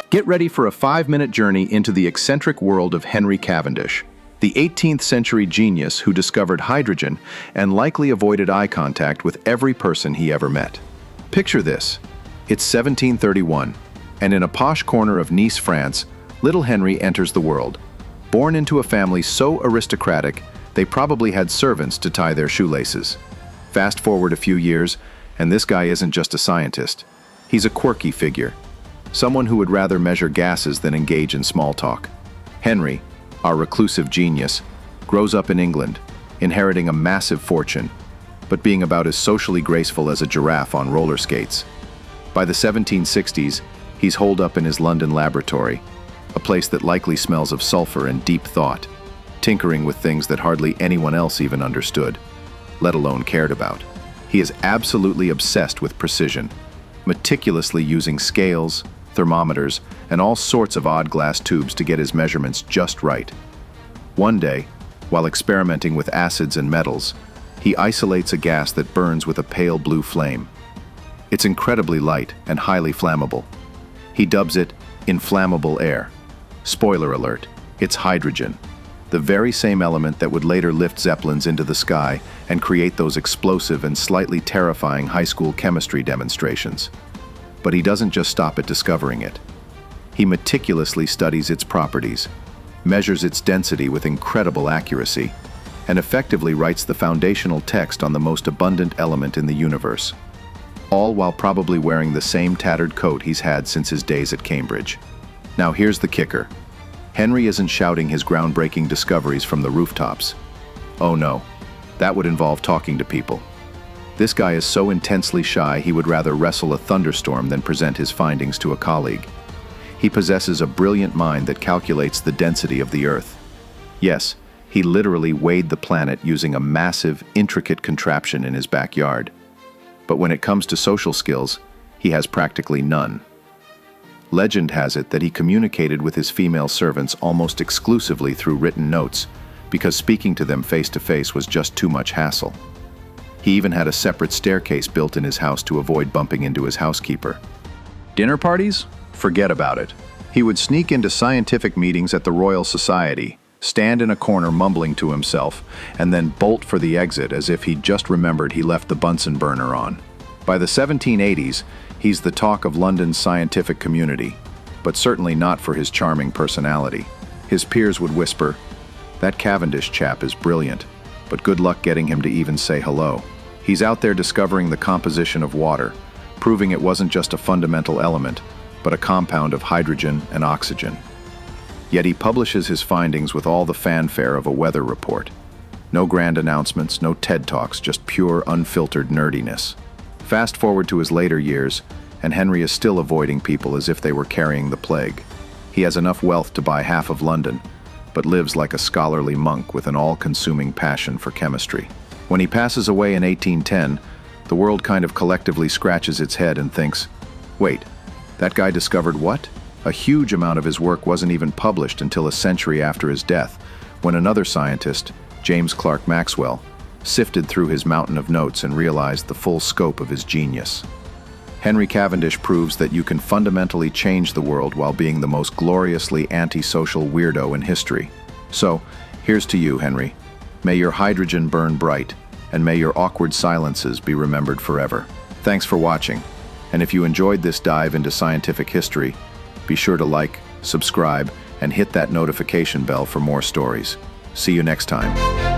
Get ready for a 5-minute journey into the eccentric world of Henry Cavendish, the 18th century genius who discovered hydrogen and likely avoided eye contact with every person he ever met. Picture this. It's 1731, and in a posh corner of Nice, France, little Henry enters the world. Born into a family so aristocratic, they probably had servants to tie their shoelaces. Fast forward a few years, and this guy isn't just a scientist. He's a quirky figure. Someone who would rather measure gases than engage in small talk. Henry, our reclusive genius, grows up in England, inheriting a massive fortune, but being about as socially graceful as a giraffe on roller skates. By the 1760s, he's holed up in his London laboratory, a place that likely smells of sulfur and deep thought, tinkering with things that hardly anyone else even understood, let alone cared about. He is absolutely obsessed with precision, meticulously using scales, thermometers, and all sorts of odd glass tubes to get his measurements just right. One day, while experimenting with acids and metals, he isolates a gas that burns with a pale blue flame. It's incredibly light and highly flammable. He dubs it inflammable air. Spoiler alert, it's hydrogen, the very same element that would later lift zeppelins into the sky and create those explosive and slightly terrifying high school chemistry demonstrations. But he doesn't just stop at discovering it. He meticulously studies its properties, measures its density with incredible accuracy, and effectively writes the foundational text on the most abundant element in the universe, all while probably wearing the same tattered coat he's had since his days at Cambridge. Now here's the kicker. Henry isn't shouting his groundbreaking discoveries from the rooftops. Oh no, that would involve talking to people. This guy is so intensely shy he would rather wrestle a thunderstorm than present his findings to a colleague. He possesses a brilliant mind that calculates the density of the Earth. Yes, he literally weighed the planet using a massive, intricate contraption in his backyard. But when it comes to social skills, he has practically none. Legend has it that he communicated with his female servants almost exclusively through written notes, because speaking to them face to face was just too much hassle. He even had a separate staircase built in his house to avoid bumping into his housekeeper. Dinner parties? Forget about it. He would sneak into scientific meetings at the Royal Society, stand in a corner mumbling to himself, and then bolt for the exit as if he'd just remembered he left the Bunsen burner on. By the 1780s, he's the talk of London's scientific community, but certainly not for his charming personality. His peers would whisper, "That Cavendish chap is brilliant, but good luck getting him to even say hello. He's out there discovering the composition of water, proving it wasn't just a fundamental element, but a compound of hydrogen and oxygen." Yet he publishes his findings with all the fanfare of a weather report. No grand announcements, no TED Talks, just pure, unfiltered nerdiness. Fast forward to his later years, and Henry is still avoiding people as if they were carrying the plague. He has enough wealth to buy half of London, but lives like a scholarly monk with an all-consuming passion for chemistry. When he passes away in 1810, the world kind of collectively scratches its head and thinks, wait, that guy discovered what? A huge amount of his work wasn't even published until a century after his death, when another scientist, James Clerk Maxwell, sifted through his mountain of notes and realized the full scope of his genius. Henry Cavendish proves that you can fundamentally change the world while being the most gloriously antisocial weirdo in history. So, here's to you, Henry. May your hydrogen burn bright, and may your awkward silences be remembered forever. Thanks for watching, and if you enjoyed this dive into scientific history, be sure to like, subscribe, and hit that notification bell for more stories. See you next time.